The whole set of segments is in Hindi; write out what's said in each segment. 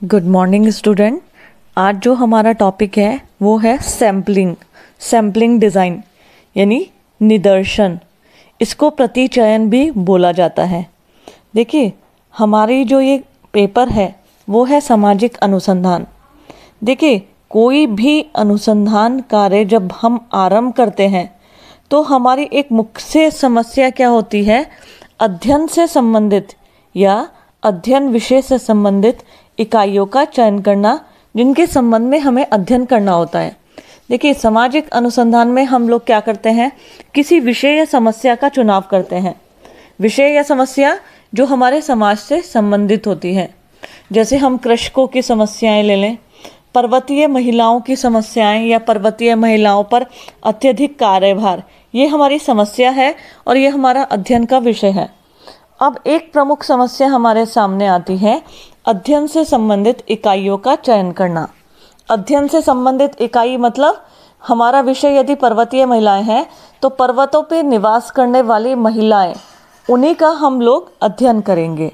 Good morning student. आज जो हमारा टॉपिक है वो है सैम्पलिंग डिज़ाइन यानी निदर्शन। इसको प्रतिचयन भी बोला जाता है। देखिए, हमारी जो ये पेपर है वो है सामाजिक अनुसंधान। देखिए, कोई भी अनुसंधान कार्य जब हम आरंभ करते हैं तो हमारी एक मुख्य समस्या क्या होती है? अध्ययन से संबंधित या अध्ययन विषय से संबंधित इकाइयों का चयन करना, जिनके संबंध में हमें अध्ययन करना होता है। देखिए, सामाजिक अनुसंधान में हम लोग क्या करते हैं? किसी विषय या समस्या का चुनाव करते हैं। विषय या समस्या जो हमारे समाज से संबंधित होती है। जैसे हम कृषकों की समस्याएं ले लें, पर्वतीय महिलाओं की समस्याएं या पर्वतीय महिलाओं पर अत्यधिक कार्यभार, ये हमारी समस्या है और ये हमारा अध्ययन का विषय है। अब एक प्रमुख समस्या हमारे सामने आती है, अध्ययन से संबंधित इकाइयों का चयन करना। अध्ययन से संबंधित इकाई मतलब हमारा विषय यदि पर्वतीय महिलाएं हैं तो पर्वतों पर निवास करने वाली महिलाएं, उन्हीं का हम लोग अध्ययन करेंगे।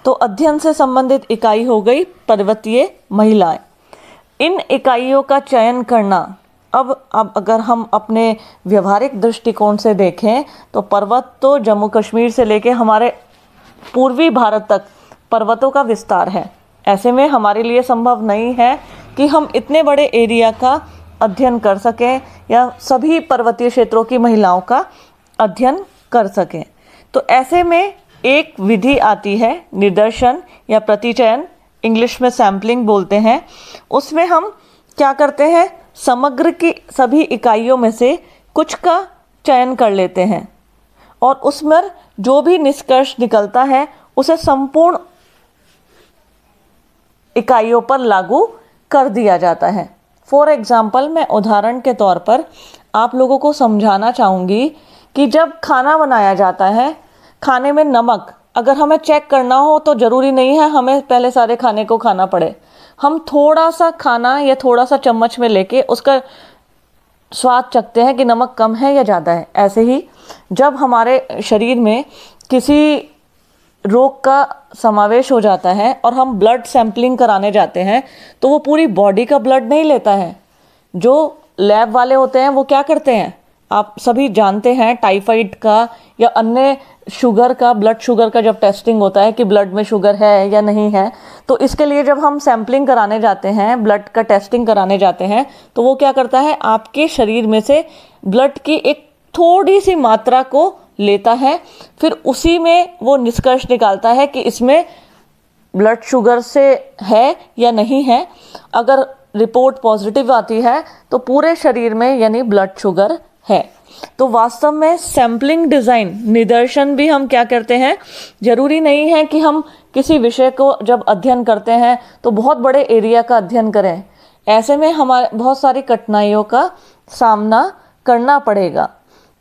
तो अध्ययन से संबंधित इकाई हो गई पर्वतीय महिलाएं। इन इकाइयों का चयन करना, अब अगर हम अपने व्यवहारिक दृष्टिकोण से देखें तो पर्वत तो जम्मू कश्मीर से लेके हमारे पूर्वी भारत तक पर्वतों का विस्तार है। ऐसे में हमारे लिए संभव नहीं है कि हम इतने बड़े एरिया का अध्ययन कर सकें या सभी पर्वतीय क्षेत्रों की महिलाओं का अध्ययन कर सकें। तो ऐसे में एक विधि आती है निदर्शन या प्रतिचयन, इंग्लिश में सैम्पलिंग बोलते हैं। उसमें हम क्या करते हैं? समग्र की सभी इकाइयों में से कुछ का चयन कर लेते हैं और उसमें जो भी निष्कर्ष निकलता है उसे संपूर्ण इकाइयों पर लागू कर दिया जाता है। फॉर एग्जाम्पल, मैं उदाहरण के तौर पर आप लोगों को समझाना चाहूँगी कि जब खाना बनाया जाता है, खाने में नमक अगर हमें चेक करना हो तो ज़रूरी नहीं है हमें पहले सारे खाने को खाना पड़े। हम थोड़ा सा खाना या थोड़ा सा चम्मच में लेके उसका स्वाद चखते हैं कि नमक कम है या ज़्यादा है। ऐसे ही जब हमारे शरीर में किसी रोग का समावेश हो जाता है और हम ब्लड सैंपलिंग कराने जाते हैं तो वो पूरी बॉडी का ब्लड नहीं लेता है। जो लैब वाले होते हैं वो क्या करते हैं, आप सभी जानते हैं, टाइफाइड का या अन्य शुगर का, ब्लड शुगर का जब टेस्टिंग होता है कि ब्लड में शुगर है या नहीं है, तो इसके लिए जब हम सैंपलिंग कराने जाते हैं, ब्लड का टेस्टिंग कराने जाते हैं, तो वो क्या करता है, आपके शरीर में से ब्लड की एक थोड़ी सी मात्रा को लेता है, फिर उसी में वो निष्कर्ष निकालता है कि इसमें ब्लड शुगर से है या नहीं है। अगर रिपोर्ट पॉजिटिव आती है तो पूरे शरीर में यानी ब्लड शुगर है। तो वास्तव में सैम्पलिंग डिज़ाइन, निदर्शन भी हम क्या करते हैं, ज़रूरी नहीं है कि हम किसी विषय को जब अध्ययन करते हैं तो बहुत बड़े एरिया का अध्ययन करें। ऐसे में हमारे बहुत सारी कठिनाइयों का सामना करना पड़ेगा।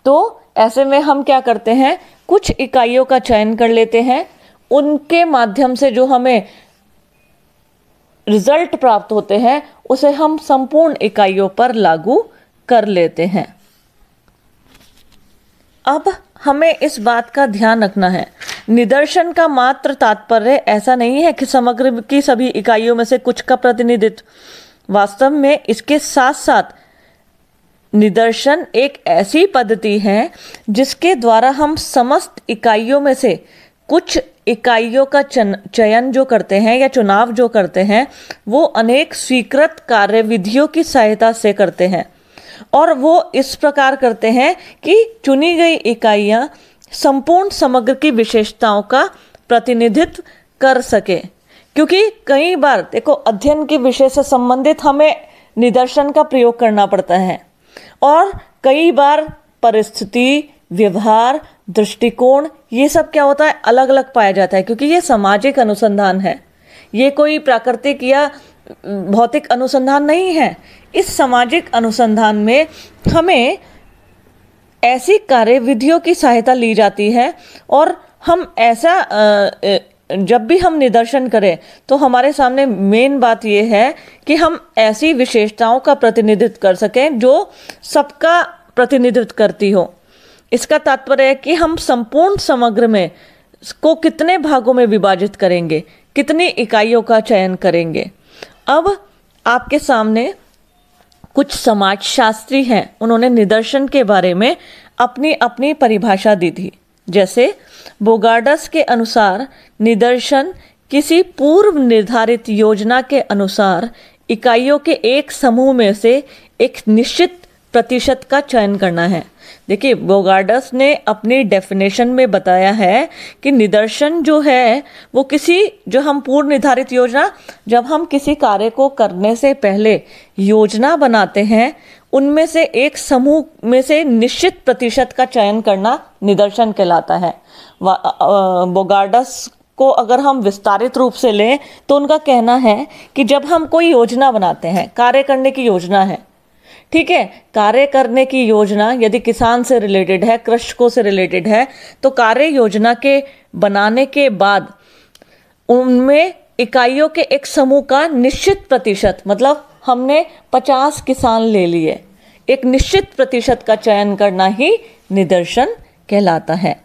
तो ऐसे में हम क्या करते हैं, कुछ इकाइयों का चयन कर लेते हैं, उनके माध्यम से जो हमें रिजल्ट प्राप्त होते हैं उसे हम संपूर्ण इकाइयों पर लागू कर लेते हैं। अब हमें इस बात का ध्यान रखना है, निदर्शन का मात्र तात्पर्य ऐसा नहीं है कि समग्र की सभी इकाइयों में से कुछ का प्रतिनिधित्व। वास्तव में इसके साथ साथ निदर्शन एक ऐसी पद्धति है जिसके द्वारा हम समस्त इकाइयों में से कुछ इकाइयों का चयन जो करते हैं या चुनाव जो करते हैं वो अनेक स्वीकृत कार्यविधियों की सहायता से करते हैं। और वो इस प्रकार करते हैं कि चुनी गई इकाइयां संपूर्ण समग्र की विशेषताओं का प्रतिनिधित्व कर सके। क्योंकि कई बार देखो, अध्ययन के विषय से संबंधित हमें निदर्शन का प्रयोग करना पड़ता है और कई बार परिस्थिति, व्यवहार, दृष्टिकोण, ये सब क्या होता है, अलग अलग पाया जाता है। क्योंकि ये सामाजिक अनुसंधान है, ये कोई प्राकृतिक या भौतिक अनुसंधान नहीं है। इस सामाजिक अनुसंधान में हमें ऐसी कार्यविधियों की सहायता ली जाती है और हम ऐसा जब भी हम निदर्शन करें तो हमारे सामने मेन बात यह है कि हम ऐसी विशेषताओं का प्रतिनिधित्व कर सकें जो सबका प्रतिनिधित्व करती हो। इसका तात्पर्य है कि हम संपूर्ण समग्र में को कितने भागों में विभाजित करेंगे, कितनी इकाइयों का चयन करेंगे। अब आपके सामने कुछ समाजशास्त्री हैं, उन्होंने निदर्शन के बारे में अपनी अपनी परिभाषा दी थी। जैसे बोगार्डस के अनुसार निदर्शन किसी पूर्व निर्धारित योजना के अनुसार इकाइयों के एक समूह में से एक निश्चित प्रतिशत का चयन करना है। देखिए, बोगार्डस ने अपनी डेफिनेशन में बताया है कि निदर्शन जो है वो किसी, जो हम पूर्व निर्धारित योजना, जब हम किसी कार्य को करने से पहले योजना बनाते हैं, उनमें से एक समूह में से निश्चित प्रतिशत का चयन करना निदर्शन कहलाता है। बोगार्डस को अगर हम विस्तारित रूप से लें तो उनका कहना है कि जब हम कोई योजना बनाते हैं, कार्य करने की योजना है, ठीक है, कार्य करने की योजना यदि किसान से रिलेटेड है, कृषकों से रिलेटेड है, तो कार्य योजना के बनाने के बाद उनमें इकाइयों के एक समूह का निश्चित प्रतिशत, मतलब हमने 50 किसान ले लिए, एक निश्चित प्रतिशत का चयन करना ही निदर्शन कहलाता है।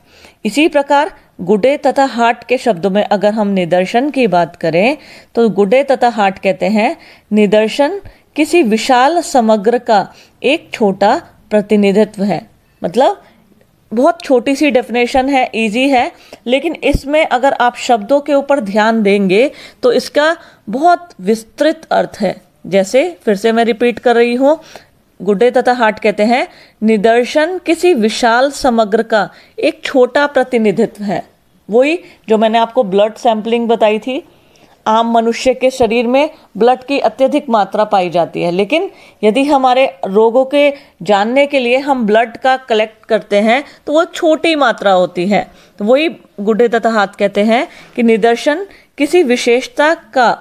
इसी प्रकार गुडे तथा हार्ट के शब्दों में अगर हम निदर्शन की बात करें तो गुडे तथा हार्ट कहते हैं निदर्शन किसी विशाल समग्र का एक छोटा प्रतिनिधित्व है। मतलब बहुत छोटी सी डेफिनेशन है, इजी है, लेकिन इसमें अगर आप शब्दों के ऊपर ध्यान देंगे तो इसका बहुत विस्तृत अर्थ है। जैसे फिर से मैं रिपीट कर रही हूँ, गुडे तथा हार्ट कहते हैं निदर्शन किसी विशाल समग्र का एक छोटा प्रतिनिधित्व है। वही जो मैंने आपको ब्लड सैंपलिंग बताई थी, आम मनुष्य के शरीर में ब्लड की अत्यधिक मात्रा पाई जाती है, लेकिन यदि हमारे रोगों के जानने के लिए हम ब्लड का कलेक्ट करते हैं तो वो छोटी मात्रा होती है। तो वही गुडे तथा हार्ट कहते हैं कि निदर्शन किसी विशेषता का,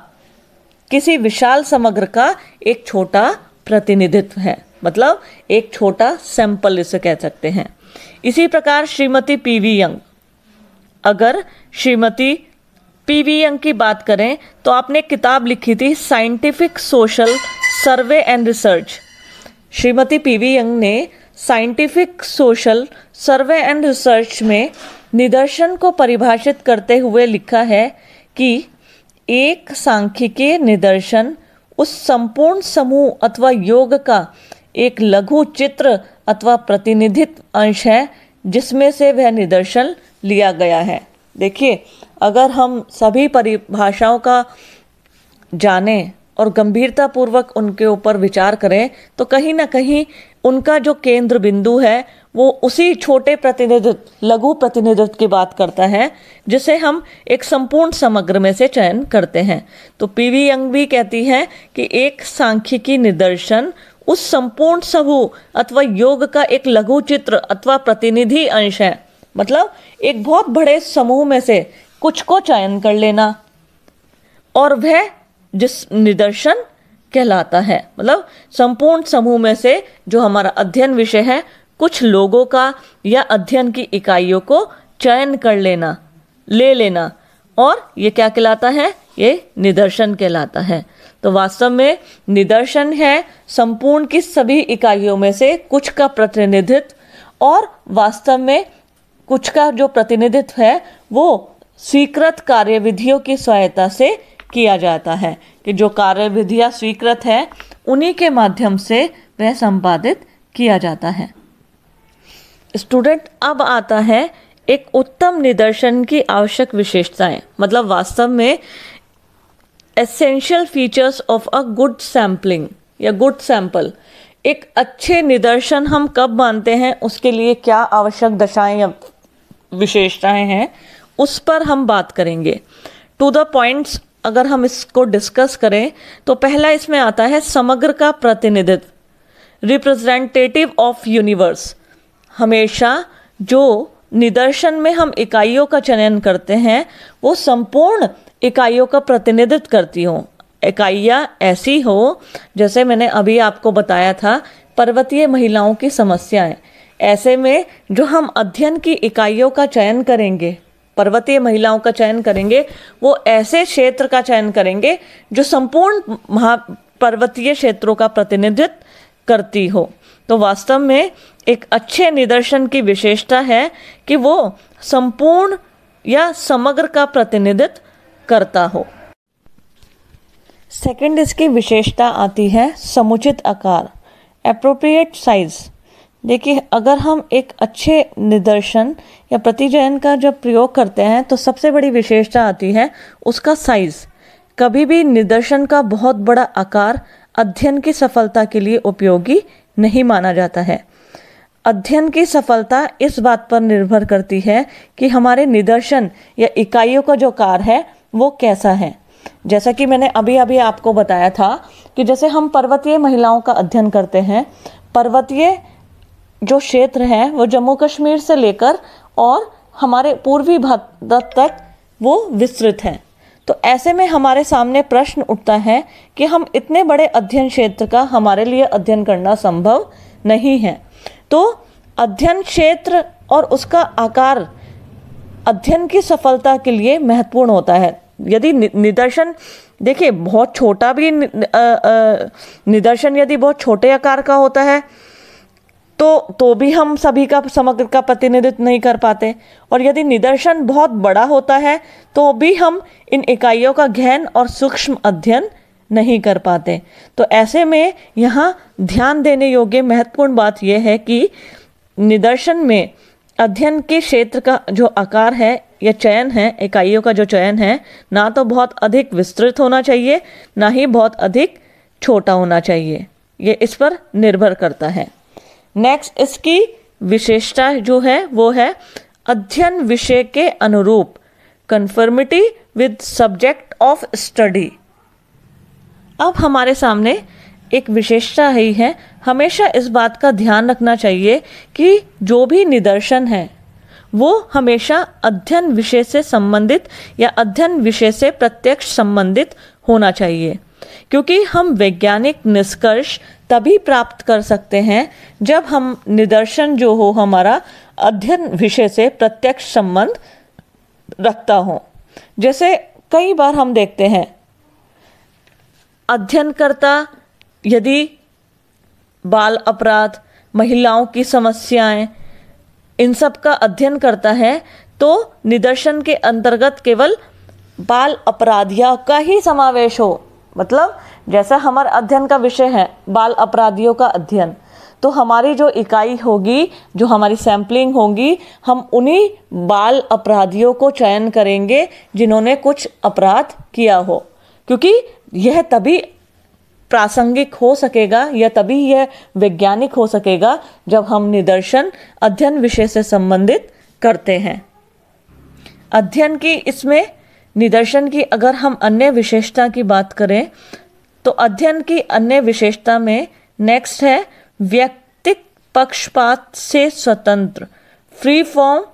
किसी विशाल समग्र का एक छोटा प्रतिनिधित्व है, मतलब एक छोटा सैंपल इसे कह सकते हैं। इसी प्रकार श्रीमती पीवी यंग, अगर श्रीमती पीवी यंग की बात करें तो आपने किताब लिखी थी scientific social survey and research. श्रीमती पीवी यंग ने scientific social survey and research में निदर्शन को परिभाषित करते हुए लिखा है कि एक सांख्यिकीय निदर्शन उस संपूर्ण समूह अथवा योग का एक लघु चित्र अथवा प्रतिनिधित्व अंश है जिसमें से वह निदर्शन लिया गया है। देखिए, अगर हम सभी परिभाषाओं का जानें और गंभीरतापूर्वक उनके ऊपर विचार करें तो कहीं ना कहीं उनका जो केंद्र बिंदु है वो उसी छोटे प्रतिनिधित्व, लघु प्रतिनिधित्व की बात करता है जिसे हम एक संपूर्ण समग्र में से चयन करते हैं। तो पीवी यंग भी कहती है कि एक सांख्यिकी निदर्शन उस संपूर्ण समूह अथवा योग का एक लघु चित्र अथवा प्रतिनिधि अंश है। मतलब एक बहुत बड़े समूह में से कुछ को चयन कर लेना और वह जिस निदर्शन कहलाता है। मतलब संपूर्ण समूह में से जो हमारा अध्ययन विषय है, कुछ लोगों का या अध्ययन की इकाइयों को चयन कर लेना, ले लेना, और ये क्या कहलाता है? ये निदर्शन कहलाता है। तो वास्तव में निदर्शन है संपूर्ण की सभी इकाइयों में से कुछ का प्रतिनिधित्व, और वास्तव में कुछ का जो प्रतिनिधित्व है वो स्वीकृत कार्यविधियों की सहायता से किया जाता है, कि जो कार्यविधियां स्वीकृत है उन्हीं के माध्यम से वह संपादित किया जाता है। स्टूडेंट, अब आता है एक उत्तम निदर्शन की आवश्यक विशेषताएं, मतलब वास्तव में essential features of a good sampling या गुड सैंपल। एक अच्छे निदर्शन हम कब मानते हैं, उसके लिए क्या आवश्यक दशाएं या विशेषताएं हैं, उस पर हम बात करेंगे। टू द पॉइंट्स अगर हम इसको डिस्कस करें तो पहला इसमें आता है समग्र का प्रतिनिधित्व, रिप्रेजेंटेटिव ऑफ यूनिवर्स। हमेशा जो निदर्शन में हम इकाइयों का चयन करते हैं वो संपूर्ण इकाइयों का प्रतिनिधित्व करती हो। इकाइयाँ ऐसी हो, जैसे मैंने अभी आपको बताया था पर्वतीय महिलाओं की समस्याएं, ऐसे में जो हम अध्ययन की इकाइयों का चयन करेंगे, पर्वतीय महिलाओं का चयन करेंगे, वो ऐसे क्षेत्र का चयन करेंगे जो संपूर्ण पर्वतीय क्षेत्रों का प्रतिनिधित्व करती हो। तो वास्तव में एक अच्छे निदर्शन की विशेषता है कि वो संपूर्ण या समग्र का प्रतिनिधित्व करता हो। सेकंड इसकी विशेषता आती है समुचित आकार, एप्रोप्रिएट साइज। देखिए, अगर हम एक अच्छे निदर्शन या प्रतिचयन का जब प्रयोग करते हैं तो सबसे बड़ी विशेषता आती है उसका साइज। कभी भी निदर्शन का बहुत बड़ा आकार अध्ययन की सफलता के लिए उपयोगी नहीं माना जाता है। अध्ययन की सफलता इस बात पर निर्भर करती है कि हमारे निदर्शन या इकाइयों का जो आकार है वो कैसा है। जैसा कि मैंने अभी अभी आपको बताया था कि जैसे हम पर्वतीय महिलाओं का अध्ययन करते हैं, पर्वतीय जो क्षेत्र है वो जम्मू कश्मीर से लेकर और हमारे पूर्वी भारत तक वो विस्तृत है। तो ऐसे में हमारे सामने प्रश्न उठता है कि हम इतने बड़े अध्ययन क्षेत्र का हमारे लिए अध्ययन करना संभव नहीं है। तो अध्ययन क्षेत्र और उसका आकार अध्ययन की सफलता के लिए महत्वपूर्ण होता है। यदि निदर्शन, देखिए, बहुत छोटा भी निदर्शन यदि बहुत छोटे आकार का होता है तो भी हम सभी का समग्र का प्रतिनिधित्व नहीं कर पाते, और यदि निदर्शन बहुत बड़ा होता है तो भी हम इन इकाइयों का गहन और सूक्ष्म अध्ययन नहीं कर पाते। तो ऐसे में यहाँ ध्यान देने योग्य महत्वपूर्ण बात यह है कि निदर्शन में अध्ययन के क्षेत्र का जो आकार है या चयन है, इकाइयों का जो चयन है, ना तो बहुत अधिक विस्तृत होना चाहिए, ना ही बहुत अधिक छोटा होना चाहिए। ये इस पर निर्भर करता है। नेक्स्ट इसकी विशेषता जो है वो है अध्ययन विषय के अनुरूप, conformity with subject of study. अब हमारे सामने एक विशेषता ही है, हमेशा इस बात का ध्यान रखना चाहिए कि जो भी निदर्शन है वो हमेशा अध्ययन विषय से संबंधित या अध्ययन विषय से प्रत्यक्ष संबंधित होना चाहिए, क्योंकि हम वैज्ञानिक निष्कर्ष तभी प्राप्त कर सकते हैं जब हम निदर्शन जो हो हमारा अध्ययन विषय से प्रत्यक्ष संबंध रखता हो। जैसे कई बार हम देखते हैं अध्ययनकर्ता यदि बाल अपराध, महिलाओं की समस्याएं, इन सब का अध्ययन करता है तो निदर्शन के अंतर्गत केवल बाल अपराधियों का ही समावेश हो। मतलब जैसा हमारा अध्ययन का विषय है बाल अपराधियों का अध्ययन, तो हमारी जो इकाई होगी, जो हमारी सैंपलिंग होगी, हम उन्हीं बाल अपराधियों को चयन करेंगे जिन्होंने कुछ अपराध किया हो, क्योंकि यह तभी प्रासंगिक हो सकेगा या तभी यह वैज्ञानिक हो सकेगा जब हम निदर्शन अध्ययन विषय से संबंधित करते हैं। अध्ययन की इसमें निदर्शन की अगर हम अन्य विशेषता की बात करें तो अध्ययन की अन्य विशेषता में नेक्स्ट है व्यक्तिक पक्षपात से स्वतंत्र, फ्री फ्रॉम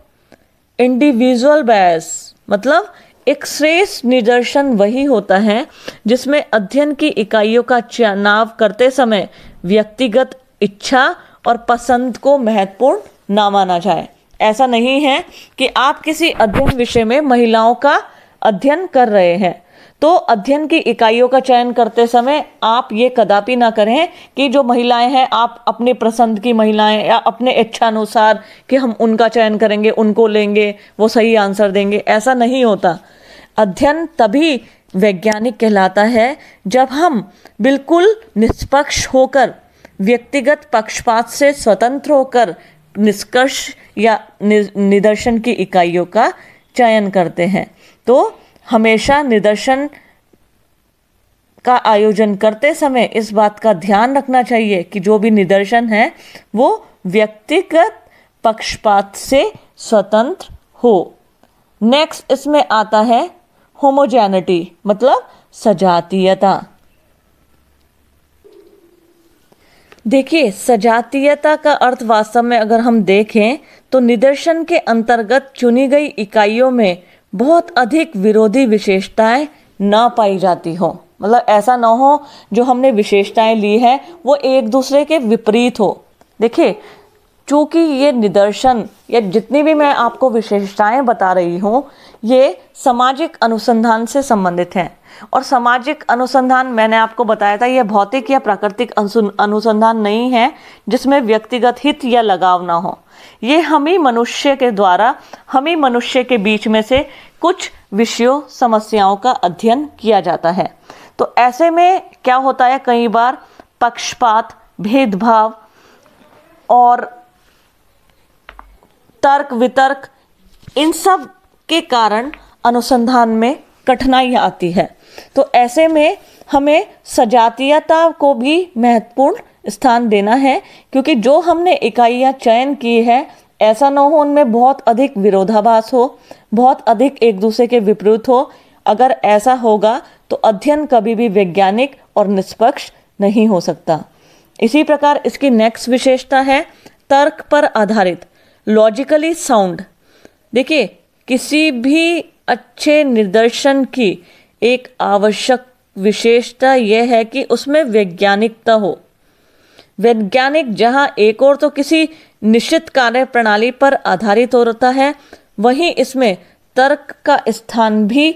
इंडिविजुअल बायस। मतलब एक श्रेष्ठ निदर्शन वही होता है जिसमें अध्ययन की इकाइयों का चुनाव करते समय व्यक्तिगत इच्छा और पसंद को महत्वपूर्ण ना माना जाए। ऐसा नहीं है कि आप किसी अध्ययन विषय में महिलाओं का अध्ययन कर रहे हैं तो अध्ययन की इकाइयों का चयन करते समय आप ये कदापि ना करें कि जो महिलाएं हैं आप अपने पसंद की महिलाएं या अपने इच्छा अनुसार कि हम उनका चयन करेंगे, उनको लेंगे, वो सही आंसर देंगे। ऐसा नहीं होता। अध्ययन तभी वैज्ञानिक कहलाता है जब हम बिल्कुल निष्पक्ष होकर, व्यक्तिगत पक्षपात से स्वतंत्र होकर निष्कर्ष या निदर्शन की इकाइयों का चयन करते हैं। तो हमेशा निदर्शन का आयोजन करते समय इस बात का ध्यान रखना चाहिए कि जो भी निदर्शन है वो व्यक्तिगत पक्षपात से स्वतंत्र हो। नेक्स्ट इसमें आता है होमोजेनिटी, मतलब सजातीयता। देखिए, सजातीयता का अर्थ वास्तव में अगर हम देखें तो निदर्शन के अंतर्गत चुनी गई इकाइयों में बहुत अधिक विरोधी विशेषताएं ना पाई जाती हो। मतलब ऐसा ना हो जो हमने विशेषताएं ली है वो एक दूसरे के विपरीत हो। देखिए, चूंकि ये निदर्शन या जितनी भी मैं आपको विशेषताएं बता रही हूँ ये सामाजिक अनुसंधान से संबंधित हैं। और सामाजिक अनुसंधान मैंने आपको बताया था यह भौतिक या प्राकृतिक अनुसंधान नहीं है जिसमें व्यक्तिगत हित या लगाव ना हो। ये हम ही मनुष्य के द्वारा हम ही मनुष्य के बीच में से कुछ विषयों समस्याओं का अध्ययन किया जाता है। तो ऐसे में क्या होता है, कई बार पक्षपात, भेदभाव और तर्क वितर्क, इन सब के कारण अनुसंधान में कठिनाई आती है। तो ऐसे में हमें सजातीयता को भी महत्वपूर्ण स्थान देना है, क्योंकि जो हमने इकाइयाँ चयन की है ऐसा न हो उनमें बहुत अधिक विरोधाभास हो, बहुत अधिक एक दूसरे के विपरीत हो। अगर ऐसा होगा तो अध्ययन कभी भी वैज्ञानिक और निष्पक्ष नहीं हो सकता। इसी प्रकार इसकी नेक्स्ट विशेषता है तर्क पर आधारित, लॉजिकली साउंड। देखिए, किसी भी अच्छे निदर्शन की एक आवश्यक विशेषता यह है कि उसमें वैज्ञानिकता हो। वैज्ञानिक जहां एक और तो किसी निश्चित कार्य प्रणाली पर आधारित होता है, वहीं इसमें तर्क का स्थान भी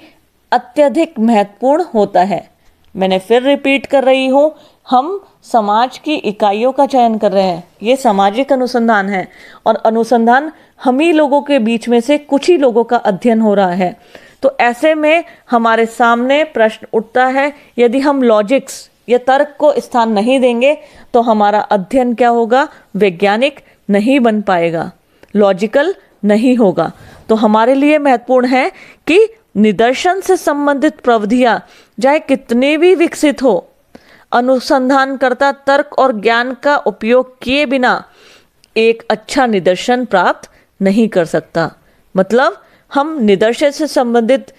अत्यधिक महत्वपूर्ण होता है। मैंने फिर रिपीट कर रही हूं, हम समाज की इकाइयों का चयन कर रहे हैं। ये सामाजिक अनुसंधान है और अनुसंधान हम ही लोगों के बीच में से कुछ ही लोगों का अध्ययन हो रहा है। तो ऐसे में हमारे सामने प्रश्न उठता है, यदि हम लॉजिक्स या तर्क को स्थान नहीं देंगे तो हमारा अध्ययन क्या होगा, वैज्ञानिक नहीं बन पाएगा, लॉजिकल नहीं होगा। तो हमारे लिए महत्वपूर्ण है कि निदर्शन से संबंधित प्रविधियां चाहे कितने भी विकसित हो, अनुसंधानकर्ता तर्क और ज्ञान का उपयोग किए बिना एक अच्छा निदर्शन प्राप्त नहीं कर सकता। मतलब हम निदर्शन से संबंधित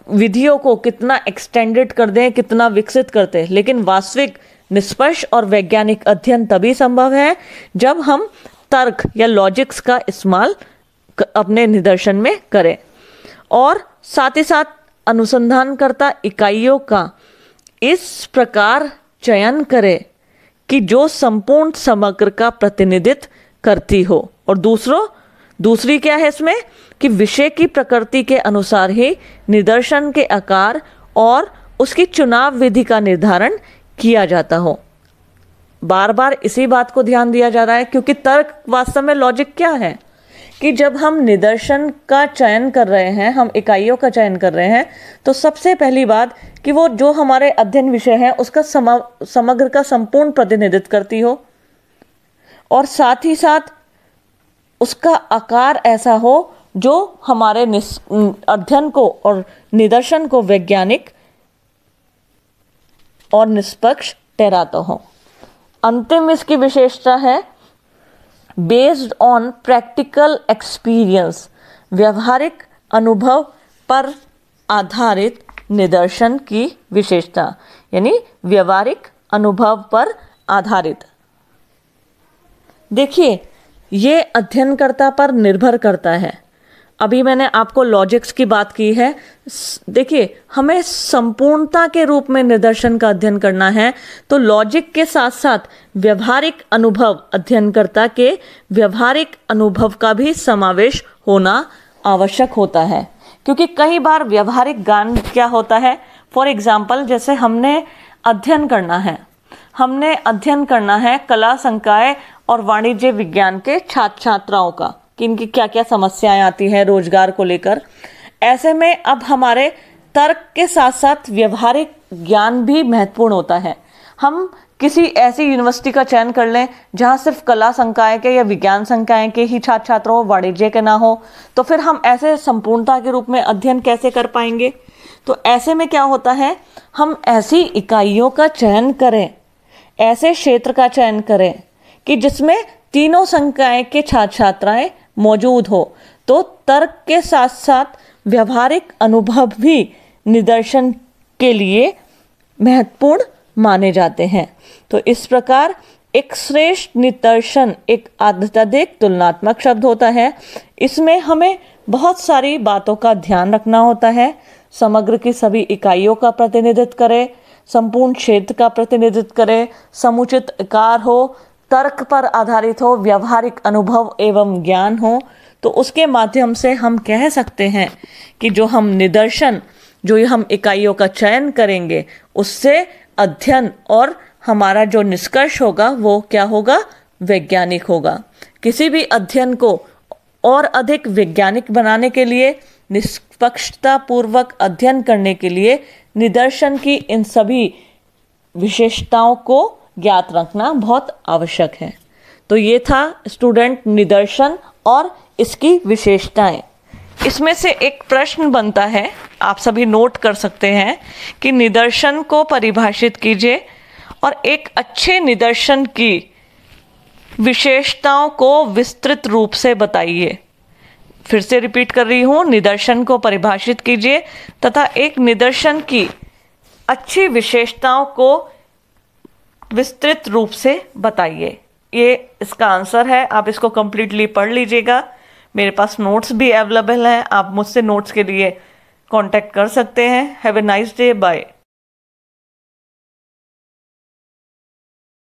विधियों को कितना एक्सटेंडेड कर दें, कितना विकसित करते हैं, लेकिन वास्तविक निष्पक्ष और वैज्ञानिक अध्ययन तभी संभव है जब हम तर्क या लॉजिक्स का इस्तेमाल अपने निदर्शन में करें। और साथ ही साथ अनुसंधानकर्ता इकाइयों का इस प्रकार चयन करे कि जो संपूर्ण समग्र का प्रतिनिधित्व करती हो। और दूसरी क्या है इसमें कि विषय की प्रकृति के अनुसार ही निदर्शन के आकार और उसकी चुनाव विधि का निर्धारण किया जाता हो। बार बार इसी बात को ध्यान दिया जा रहा है, क्योंकि तर्क वास्तव में लॉजिक क्या है कि जब हम निदर्शन का चयन कर रहे हैं, हम इकाइयों का चयन कर रहे हैं, तो सबसे पहली बात कि वो जो हमारे अध्ययन विषय है उसका समग्र का संपूर्ण प्रतिनिधित्व करती हो, और साथ ही साथ उसका आकार ऐसा हो जो हमारे अध्ययन को और निदर्शन को वैज्ञानिक और निष्पक्ष ठहराता हो। अंतिम इसकी विशेषता है बेस्ड ऑन प्रैक्टिकल एक्सपीरियंस, व्यवहारिक अनुभव पर आधारित निदर्शन की विशेषता, यानी व्यवहारिक अनुभव पर आधारित। देखिए, ये अध्ययनकर्ता पर निर्भर करता है। अभी मैंने आपको लॉजिक्स की बात की है। देखिए, हमें संपूर्णता के रूप में निदर्शन का अध्ययन करना है, तो लॉजिक के साथ साथ व्यवहारिक अनुभव, अध्ययनकर्ता के व्यवहारिक अनुभव का भी समावेश होना आवश्यक होता है। क्योंकि कई बार व्यवहारिक ज्ञान क्या होता है, फॉर एग्जाम्पल जैसे हमने अध्ययन करना है कला, संकाय और वाणिज्य विज्ञान के छात्र छात्राओं का, कि इनकी क्या क्या समस्याएं आती हैं रोजगार को लेकर। ऐसे में अब हमारे तर्क के साथ साथ व्यवहारिक ज्ञान भी महत्वपूर्ण होता है। हम किसी ऐसी यूनिवर्सिटी का चयन कर लें जहां सिर्फ कला संकाय के या विज्ञान संकाय के ही छात्र छात्र हो, वाणिज्य के ना हो, तो फिर हम ऐसे संपूर्णता के रूप में अध्ययन कैसे कर पाएंगे। तो ऐसे में क्या होता है, हम ऐसी इकाइयों का चयन करें, ऐसे क्षेत्र का चयन करें कि जिसमें तीनों संकाय के छात्र छात्राएं मौजूद हो। तो तर्क के साथ साथ व्यवहारिक अनुभव भी निदर्शन के लिए महत्वपूर्ण माने जाते हैं। तो इस प्रकार एक श्रेष्ठ निदर्शन एक अत्यधिक तुलनात्मक शब्द होता है। इसमें हमें बहुत सारी बातों का ध्यान रखना होता है। समग्र की सभी इकाइयों का प्रतिनिधित्व करे, संपूर्ण क्षेत्र का प्रतिनिधित्व करे, समुचित आकार हो, तर्क पर आधारित हो, व्यवहारिक अनुभव एवं ज्ञान हो, तो उसके माध्यम से हम कह सकते हैं कि जो हम निदर्शन, जो हम इकाइयों का चयन करेंगे, उससे अध्ययन और हमारा जो निष्कर्ष होगा वो क्या होगा, वैज्ञानिक होगा। किसी भी अध्ययन को और अधिक वैज्ञानिक बनाने के लिए, निष्पक्षता पूर्वक अध्ययन करने के लिए निदर्शन की इन सभी विशेषताओं को ज्ञात रखना बहुत आवश्यक है। तो ये था स्टूडेंट निदर्शन और इसकी विशेषताएं। इसमें से एक प्रश्न बनता है, आप सभी नोट कर सकते हैं कि निदर्शन को परिभाषित कीजिए और एक अच्छे निदर्शन की विशेषताओं को विस्तृत रूप से बताइए। फिर से रिपीट कर रही हूँ, निदर्शन को परिभाषित कीजिए तथा एक निदर्शन की अच्छी विशेषताओं को विस्तृत रूप से बताइए। ये इसका आंसर है। आप इसको कंप्लीटली पढ़ लीजिएगा। मेरे पास नोट्स भी अवेलेबल हैं, आप मुझसे नोट्स के लिए कांटेक्ट कर सकते हैं। Have a nice day, bye.